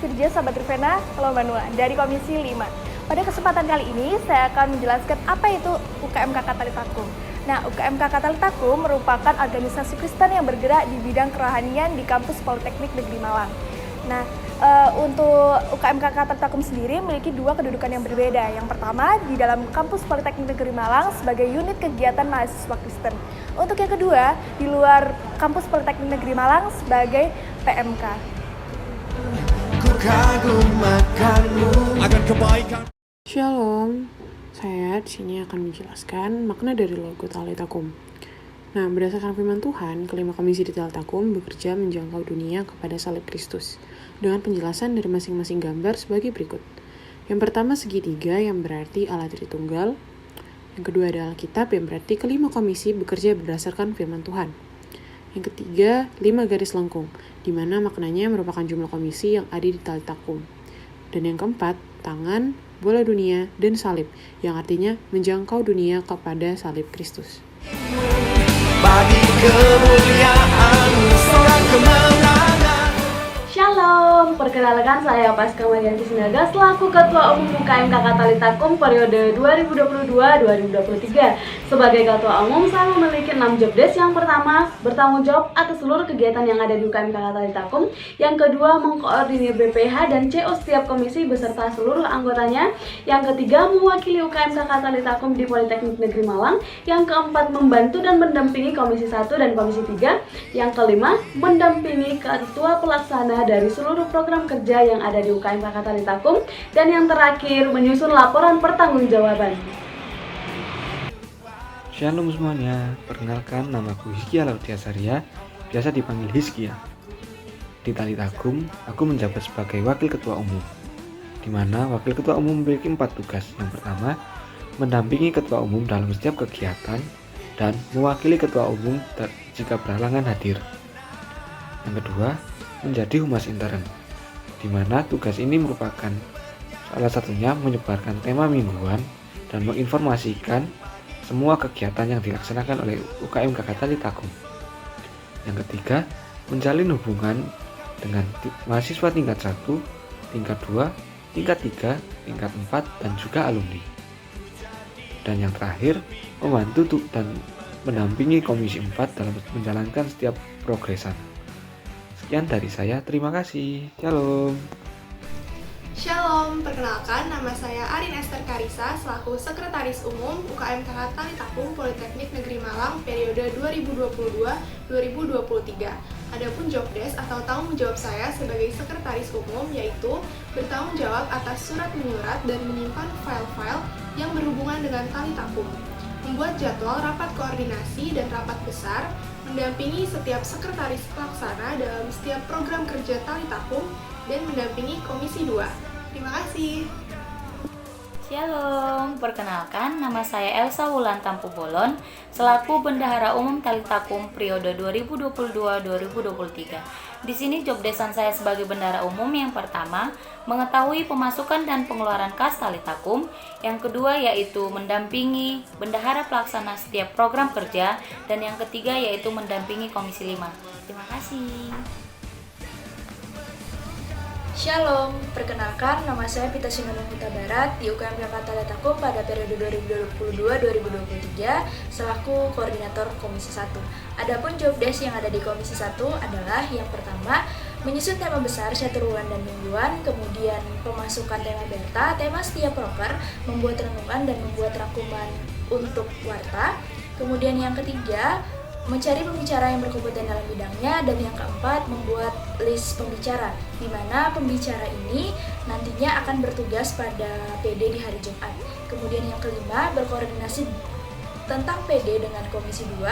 Sudja Sahabat Rivena Lomanua dari Komisi 5. Pada kesempatan kali ini, saya akan menjelaskan apa itu UKMKK Talitakum. Nah, UKMKK Talitakum merupakan organisasi Kristen yang bergerak di bidang kerohanian di kampus Politeknik Negeri Malang. Nah, untuk UKMKK Talitakum sendiri memiliki dua kedudukan yang berbeda. Yang pertama, di dalam kampus Politeknik Negeri Malang sebagai unit kegiatan mahasiswa Kristen. Untuk yang kedua, di luar kampus Politeknik Negeri Malang sebagai PMK. Shalom, saya di sini akan menjelaskan makna dari logo Talitakum. Nah, berdasarkan firman Tuhan, kelima komisi di Talitakum bekerja menjangkau dunia kepada salib Kristus dengan penjelasan dari masing-masing gambar sebagai berikut. Yang pertama, segitiga yang berarti Allah Tritunggal. Yang kedua adalah Alkitab yang berarti kelima komisi bekerja berdasarkan firman Tuhan. Yang ketiga, 5 garis lengkung, di mana maknanya merupakan jumlah komisi yang ada di Talitakum. Dan yang keempat, tangan, bola dunia, dan salib, yang artinya menjangkau dunia kepada salib Kristus. Bagi kemuliaan seorang kemenangan. Shalom, perkenalkan saya Paska Marianti Sinaga selaku Ketua Umum UKMKK Talitakum periode 2022-2023. Sebagai Ketua Umum, saya memiliki 6 job desk. Yang pertama, bertanggung jawab atas seluruh kegiatan yang ada di UKMKK Talitakum. Yang kedua, mengkoordinir BPH dan CO setiap komisi beserta seluruh anggotanya. Yang ketiga, mewakili UKMKK Talitakum di Politeknik Negeri Malang. Yang keempat, membantu dan mendampingi Komisi 1 dan Komisi 3. Yang kelima, mendampingi Ketua Pelaksana dari seluruh program kerja yang ada di UKMKK Talitakum. Dan yang terakhir, menyusun laporan pertanggungjawaban. Shalom semuanya, perkenalkan namaku Hizkia Lautiasaria, biasa dipanggil Hizkia. Di Talitakum, aku menjabat sebagai Wakil Ketua Umum, di mana Wakil Ketua Umum memiliki 4 tugas. Yang pertama, mendampingi Ketua Umum dalam setiap kegiatan dan mewakili Ketua Umum jika berhalangan hadir. Yang kedua, menjadi humas intern, di mana tugas ini merupakan salah satunya menyebarkan tema mingguan dan menginformasikan semua kegiatan yang dilaksanakan oleh UKMKK Talitakum. Yang ketiga, menjalin hubungan dengan mahasiswa tingkat 1, tingkat 2, tingkat 3, tingkat 4, dan juga alumni. Dan yang terakhir, membantu dan mendampingi Komisi 4 dalam menjalankan setiap progresan. Sekian dari saya, terima kasih. Shalom. Shalom, perkenalkan nama saya Arin Esther Karisa selaku Sekretaris Umum UKMKK Talitakum Politeknik Negeri Malang periode 2022-2023. Adapun job desk atau tanggung jawab saya sebagai Sekretaris Umum yaitu bertanggung jawab atas surat menyurat dan menyimpan file-file yang berhubungan dengan Talitakum, membuat jadwal rapat koordinasi dan rapat besar, mendampingi setiap sekretaris pelaksana dalam setiap program kerja Talitakum, dan mendampingi Komisi 2. Terima kasih. Shalom, perkenalkan nama saya Elsa Wulan Tampu Bolon selaku Bendahara Umum Talitakum periode 2022-2023. Di sini job desk saya sebagai Bendahara Umum yang pertama mengetahui pemasukan dan pengeluaran kas Talitakum, yang kedua yaitu mendampingi Bendahara Pelaksana setiap program kerja, dan yang ketiga yaitu mendampingi Komisi 5. Terima kasih. Shalom, perkenalkan nama saya Pita Sinunung Huta Barat di UKMKK Talitakum pada periode 2022-2023 selaku Koordinator Komisi 1. Adapun job desk yang ada di Komisi 1 adalah yang pertama, menyusun tema besar satu bulan dan mingguan, kemudian pemasukan tema berta, tema setiap proker, membuat renungan dan membuat rangkuman untuk warta. Kemudian yang ketiga, mencari pembicara yang berkompeten dalam bidangnya, dan yang keempat membuat list pembicara, di mana pembicara ini nantinya akan bertugas pada PD di hari Jumat. Kemudian yang kelima, berkoordinasi tentang PD dengan Komisi 2,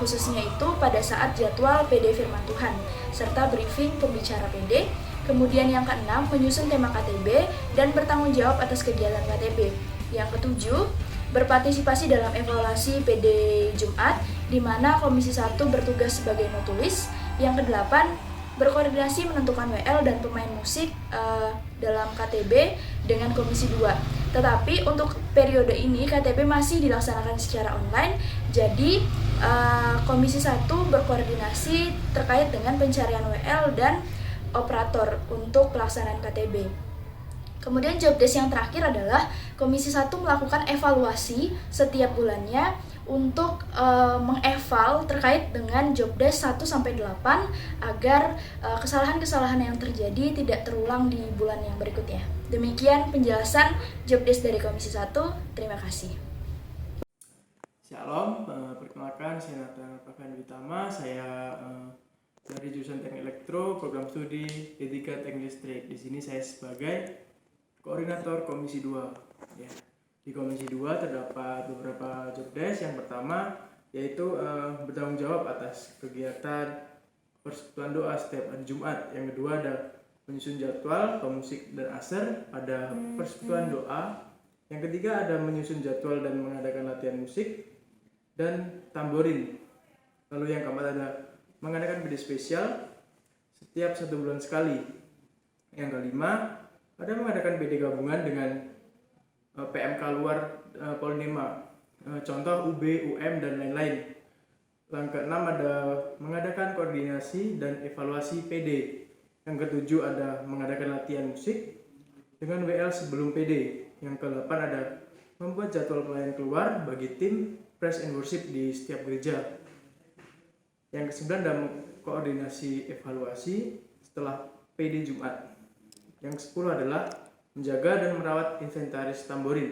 khususnya itu pada saat jadwal PD Firman Tuhan, serta briefing pembicara PD. Kemudian yang keenam, menyusun tema KTB dan bertanggung jawab atas kegiatan KTB. Yang ketujuh, berpartisipasi dalam evaluasi PD Jumat, di mana Komisi 1 bertugas sebagai notulis. Yang kedelapan, berkoordinasi menentukan WL dan pemain musik dalam KTB dengan Komisi 2. Tetapi untuk periode ini KTB masih dilaksanakan secara online, jadi Komisi 1 berkoordinasi terkait dengan pencarian WL dan operator untuk pelaksanaan KTB. Kemudian job desk yang terakhir adalah Komisi 1 melakukan evaluasi setiap bulannya untuk mengeval terkait dengan job desk 1-8 agar kesalahan-kesalahan yang terjadi tidak terulang di bulan yang berikutnya. Demikian penjelasan job desk dari Komisi 1. Terima kasih. Shalom, perkenalkan saya Nathan Pakan Witama, saya dari jurusan Teknik Elektro, program studi D3 Teknik Listrik. Di sini saya sebagai koordinator Komisi 2. Ya. Di Komisi 2 terdapat beberapa job desk. Yang pertama yaitu bertanggung jawab atas kegiatan persekutuan doa setiap hari Jumat. Yang kedua ada menyusun jadwal pemusik dan aser pada persekutuan doa. Yang ketiga ada menyusun jadwal dan mengadakan latihan musik dan tamborin. Lalu yang keempat ada mengadakan video spesial setiap 1 bulan sekali. Yang kelima ada mengadakan BD gabungan dengan PMK luar Polnema, contoh UB, UM dan lain-lain. Yang keenam ada mengadakan koordinasi dan evaluasi PD. Yang ketujuh ada mengadakan latihan musik dengan WL sebelum PD. Yang kedelapan ada membuat jadwal pelayan keluar bagi tim Praise and Worship di setiap gereja. Yang kesembilan ada koordinasi evaluasi setelah PD Jumat. Yang ke-10 adalah menjaga dan merawat inventaris tamborin.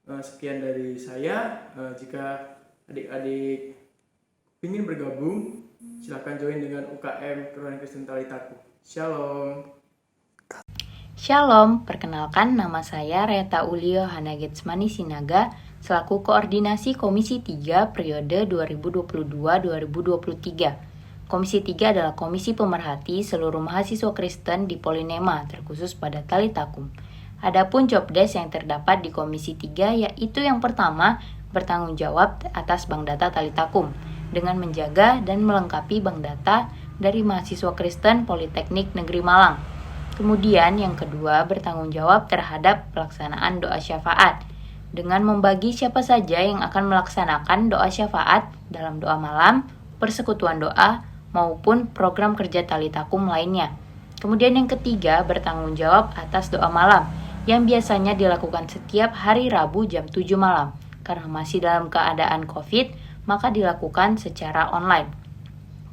Sekian dari saya. Jika adik-adik ingin bergabung, silakan join dengan UKM Kerohanian Kristen Talitakum. Shalom. Shalom, perkenalkan nama saya Reta Ulio Hanagetsmani Sinaga selaku Koordinasi Komisi 3 periode 2022-2023. Komisi 3 adalah komisi pemerhati seluruh mahasiswa Kristen di Polinema, terkhusus pada Talitakum. Adapun job desk yang terdapat di Komisi 3 yaitu yang pertama, bertanggung jawab atas bank data Talitakum dengan menjaga dan melengkapi bank data dari mahasiswa Kristen Politeknik Negeri Malang. Kemudian yang kedua, bertanggung jawab terhadap pelaksanaan doa syafaat dengan membagi siapa saja yang akan melaksanakan doa syafaat dalam doa malam, persekutuan doa, maupun program kerja Talitakum lainnya. Kemudian yang ketiga, bertanggung jawab atas doa malam yang biasanya dilakukan setiap hari Rabu jam 7 malam. Karena masih dalam keadaan COVID, maka dilakukan secara online.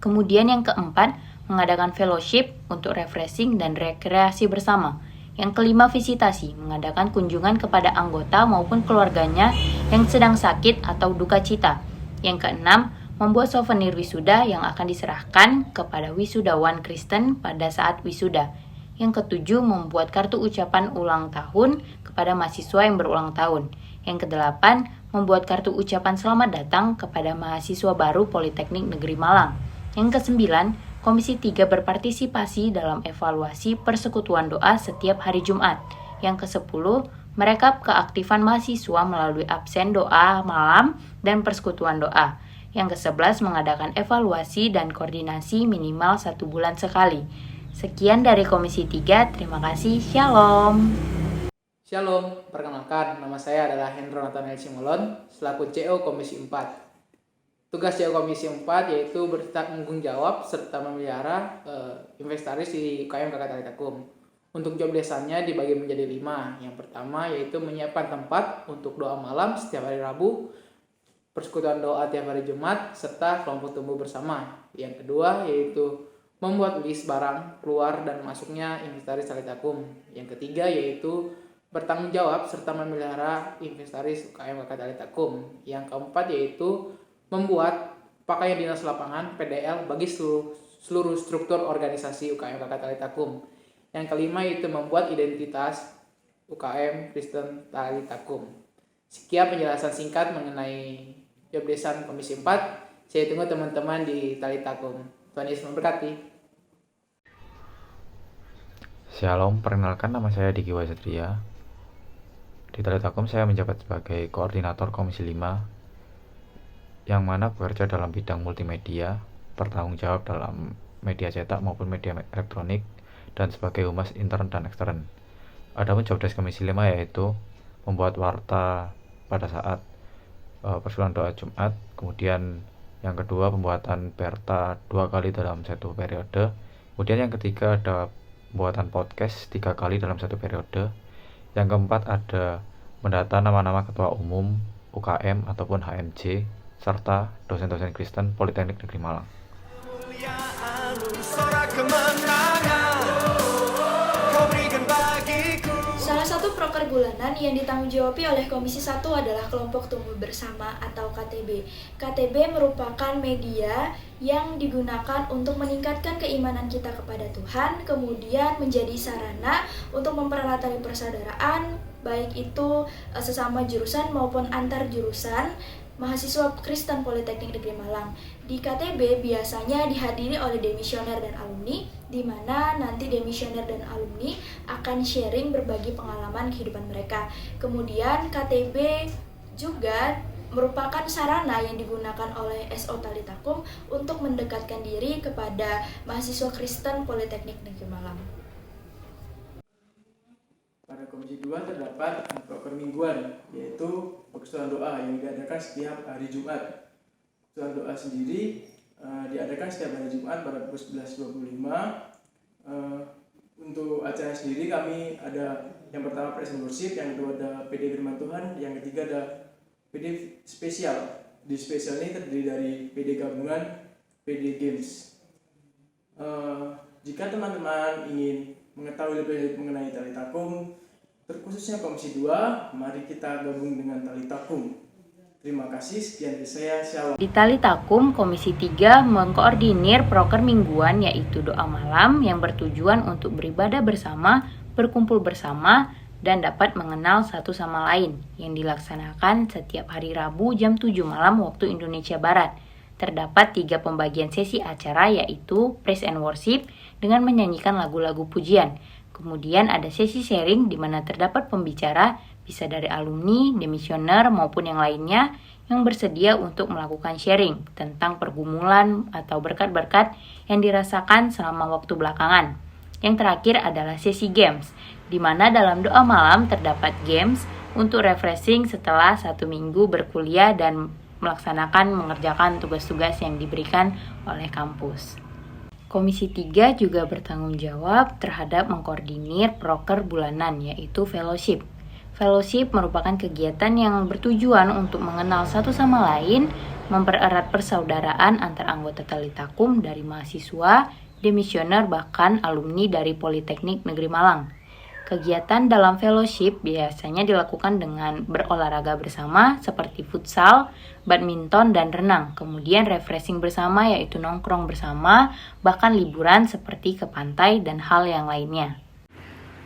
Kemudian yang keempat, mengadakan fellowship untuk refreshing dan rekreasi bersama. Yang kelima, visitasi, mengadakan kunjungan kepada anggota maupun keluarganya yang sedang sakit atau duka cita. Yang keenam, membuat souvenir wisuda yang akan diserahkan kepada wisudawan Kristen pada saat wisuda. Yang ketujuh, membuat kartu ucapan ulang tahun kepada mahasiswa yang berulang tahun. Yang kedelapan, membuat kartu ucapan selamat datang kepada mahasiswa baru Politeknik Negeri Malang. Yang kesembilan, Komisi 3 berpartisipasi dalam evaluasi persekutuan doa setiap hari Jumat. Yang ke-10, merekap keaktifan mahasiswa melalui absen doa malam dan persekutuan doa. Yang ke-11, mengadakan evaluasi dan koordinasi minimal 1 bulan sekali. Sekian dari Komisi 3, terima kasih, Shalom. Shalom, perkenalkan nama saya adalah Hendro Nathanael Simolon selaku CO Komisi 4. Tugas CO Komisi 4 yaitu bertanggung jawab serta memelihara inventaris di UKM KK Talitakum. Untuk job desk-nya dibagi menjadi 5. Yang pertama yaitu menyiapkan tempat untuk doa malam setiap hari Rabu, persekutuan doa tiap hari Jumat, serta kelompok tumbuh bersama. Yang kedua yaitu membuat list barang keluar dan masuknya inventaris Talitakum. Yang ketiga yaitu bertanggung jawab serta memelihara inventaris UKM KK Talitakum. Yang keempat yaitu membuat pakaian dinas lapangan PDL bagi seluruh struktur organisasi UKM KK Talitakum. Yang kelima yaitu membuat identitas UKM Kristen Talitakum. Sekian penjelasan singkat mengenai job desk Komisi 4. Saya tunggu teman-teman di Talitakum. Tuhan Yesus memberkati. Shalom, perkenalkan nama saya Diki Wasatria. Di Talitakum saya menjabat sebagai koordinator Komisi 5 yang mana bekerja dalam bidang multimedia, bertanggung jawab dalam media cetak maupun media elektronik, dan sebagai humas intern dan ekstern. Adapun job desk Komisi 5 yaitu membuat warta pada saat persekutuan doa Jumat, kemudian yang kedua pembuatan perta 2 kali dalam satu periode, Kemudian yang ketiga ada pembuatan podcast 3 kali dalam satu periode. Yang keempat ada mendata nama-nama ketua umum, UKM ataupun HMJ, serta dosen-dosen Kristen Politeknik Negeri Malang. Salah satu proker bulanan yang ditanggung-jawabi oleh Komisi 1 adalah Kelompok Tumbuh Bersama atau KTB. KTB merupakan media yang digunakan untuk meningkatkan keimanan kita kepada Tuhan, kemudian menjadi sarana untuk mempererat tali persaudaraan, baik itu sesama jurusan maupun antar jurusan mahasiswa Kristen Politeknik Negeri Malang. Di KTB biasanya dihadiri oleh demisioner dan alumni, di mana nanti demisioner dan alumni akan sharing berbagi pengalaman kehidupan mereka. Kemudian KTB juga merupakan sarana yang digunakan oleh SO Talitakum untuk mendekatkan diri kepada mahasiswa Kristen Politeknik Negeri Malang. Pada Komisi 2 terdapat proker mingguan, yaitu perkusuran doa yang diadakan setiap hari Jumat. Perkusuran doa sendiri diadakan setiap hari Jumat pada pukul 11.25. Untuk acara sendiri kami ada yang pertama Praise and Worship, yang kedua ada PD Firman Tuhan, yang ketiga ada PD spesial. Di spesial ini terdiri dari PD gabungan, PD Games. Jika teman-teman ingin mengetahui lebih lanjut mengenai Talitakum, terkhususnya Komisi 2, mari kita gabung dengan Talitakum. Terima kasih, sekian dari saya, Shalom. Di Talitakum, Komisi 3 mengkoordinir proker mingguan yaitu doa malam yang bertujuan untuk beribadah bersama, berkumpul bersama, dan dapat mengenal satu sama lain yang dilaksanakan setiap hari Rabu jam 7 malam waktu Indonesia Barat. Terdapat 3 pembagian sesi acara yaitu Praise and Worship dengan menyanyikan lagu-lagu pujian. Kemudian ada sesi sharing di mana terdapat pembicara bisa dari alumni, demisioner maupun yang lainnya yang bersedia untuk melakukan sharing tentang pergumulan atau berkat-berkat yang dirasakan selama waktu belakangan. Yang terakhir adalah sesi games, di mana dalam doa malam terdapat games untuk refreshing setelah 1 minggu berkuliah dan mengerjakan tugas-tugas yang diberikan oleh kampus. Komisi 3 juga bertanggung jawab terhadap mengkoordinir proker bulanan yaitu fellowship. Fellowship merupakan kegiatan yang bertujuan untuk mengenal satu sama lain, mempererat persaudaraan antar anggota Talitakum dari mahasiswa, demisioner bahkan alumni dari Politeknik Negeri Malang. Kegiatan dalam fellowship biasanya dilakukan dengan berolahraga bersama seperti futsal, badminton, dan renang. Kemudian refreshing bersama yaitu nongkrong bersama, bahkan liburan seperti ke pantai dan hal yang lainnya.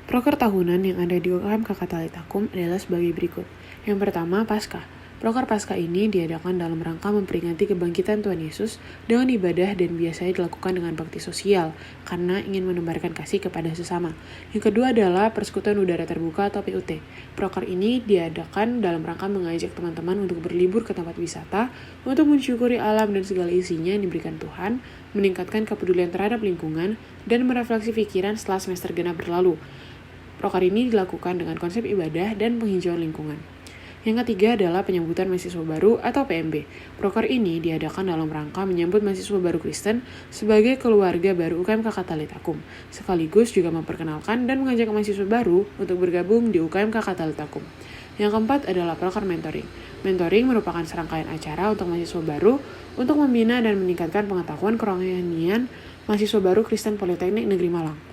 Proker tahunan yang ada di UKM KK Talitakum adalah sebagai berikut. Yang pertama, Paskah. Proker Paskah ini diadakan dalam rangka memperingati kebangkitan Tuhan Yesus dengan ibadah dan biasanya dilakukan dengan bakti sosial karena ingin menebarkan kasih kepada sesama. Yang kedua adalah Persekutuan Udara Terbuka atau PUT. Proker ini diadakan dalam rangka mengajak teman-teman untuk berlibur ke tempat wisata untuk mensyukuri alam dan segala isinya yang diberikan Tuhan, meningkatkan kepedulian terhadap lingkungan, dan merefleksi pikiran setelah semester genap berlalu. Proker ini dilakukan dengan konsep ibadah dan penghijauan lingkungan. Yang ketiga adalah penyambutan mahasiswa baru atau PMB. Proker ini diadakan dalam rangka menyambut mahasiswa baru Kristen sebagai keluarga baru UKM KK Talitakum, sekaligus juga memperkenalkan dan mengajak mahasiswa baru untuk bergabung di UKM KK Talitakum. Yang keempat adalah proker mentoring. Mentoring merupakan serangkaian acara untuk mahasiswa baru untuk membina dan meningkatkan pengetahuan kerohanian mahasiswa baru Kristen Politeknik Negeri Malang.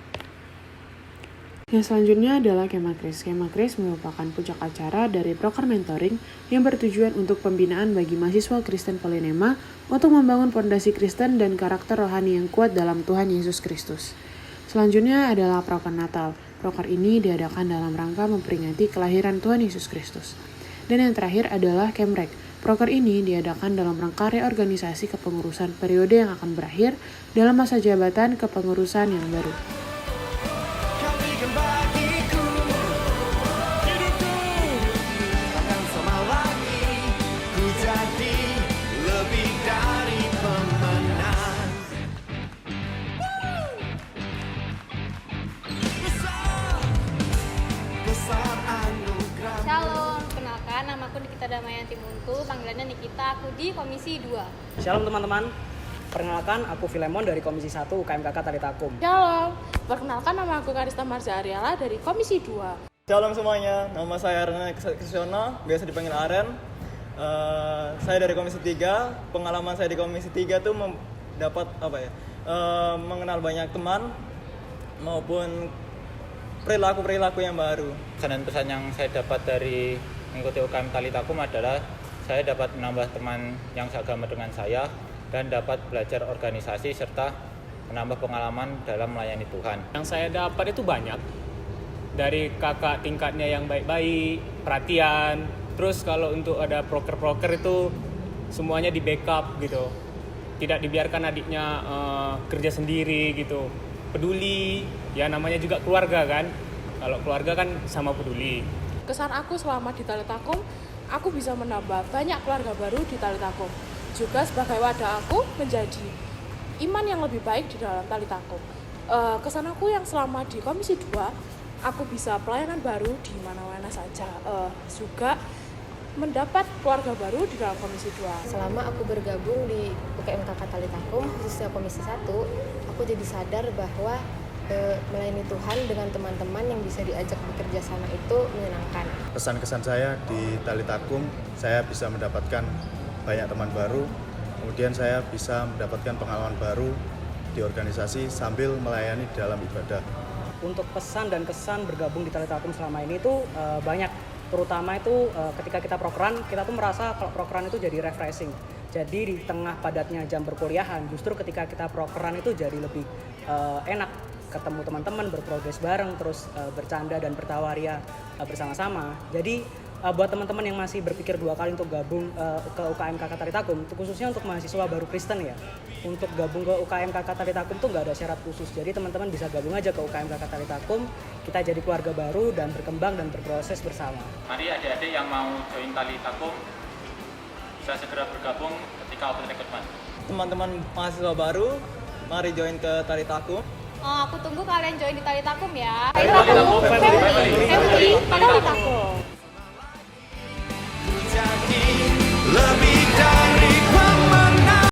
Yang selanjutnya adalah Kemakris. Kemakris merupakan puncak acara dari proker mentoring yang bertujuan untuk pembinaan bagi mahasiswa Kristen Polinema untuk membangun fondasi Kristen dan karakter rohani yang kuat dalam Tuhan Yesus Kristus. Selanjutnya adalah proker Natal. Proker ini diadakan dalam rangka memperingati kelahiran Tuhan Yesus Kristus. Dan yang terakhir adalah Kemrek. Proker ini diadakan dalam rangka reorganisasi kepengurusan periode yang akan berakhir dalam masa jabatan kepengurusan yang baru. Shalom, kenalkan namaku Nikita Damayanti Muntu, panggilannya Nikita, aku di Komisi 2. Shalom teman-teman, Perkenalkan, aku Filemon dari Komisi 1 UKMKK Talitakum. Shalom, perkenalkan nama aku Karista Marza Ariela dari Komisi 2. Shalom semuanya, nama saya Arena Kesiono, biasa dipanggil Aren. Saya dari Komisi 3, pengalaman saya di Komisi 3 tuh dapat mengenal banyak teman maupun perilaku-perilaku yang baru. Pesan yang saya dapat dari mengikuti UKM Talitakum adalah saya dapat menambah teman yang seagama dengan saya dan dapat belajar organisasi serta menambah pengalaman dalam melayani Tuhan. Yang saya dapat itu banyak, dari kakak tingkatnya yang baik-baik, perhatian, terus kalau untuk ada proker-proker itu semuanya di backup gitu, tidak dibiarkan adiknya kerja sendiri gitu, peduli, ya namanya juga keluarga kan, kalau keluarga kan sama peduli. Kesan aku selama di Talitakum, aku bisa menambah banyak keluarga baru di Talitakum. Juga sebagai wadah aku menjadi iman yang lebih baik di dalam Talitakum. Kesan aku yang selama di Komisi 2, aku bisa pelayanan baru di mana-mana saja. Juga mendapat keluarga baru di dalam Komisi 2. Selama aku bergabung di UKMKK Talitakum, khususnya Komisi 1, aku jadi sadar bahwa melayani Tuhan dengan teman-teman yang bisa diajak bekerja sama itu menyenangkan. Pesan-kesan saya di Talitakum, saya bisa mendapatkan banyak teman baru, kemudian saya bisa mendapatkan pengalaman baru di organisasi sambil melayani dalam ibadah. Untuk pesan dan kesan bergabung di Talitakum selama ini tuh banyak, terutama itu ketika kita prokeran, kita tuh merasa kalau prokeran itu jadi refreshing. Jadi di tengah padatnya jam perkuliahan, justru ketika kita prokeran itu jadi lebih enak, ketemu teman-teman, berprogres bareng, terus bercanda dan bertawaria bersama-sama. Jadi buat teman-teman yang masih berpikir dua kali untuk gabung ke UKMKK Talitakum, khususnya untuk mahasiswa baru Kristen ya, untuk gabung ke UKMKK Talitakum tuh nggak ada syarat khusus. Jadi teman-teman bisa gabung aja ke UKMKK Talitakum, kita jadi keluarga baru dan berkembang dan berproses bersama. Mari adik-adik yang mau join Talitakum bisa segera bergabung ketika open recruitment. Teman-teman mahasiswa baru, mari join ke Talitakum. Aku tunggu kalian join di Talitakum ya. Talitakum, family, Talitakum.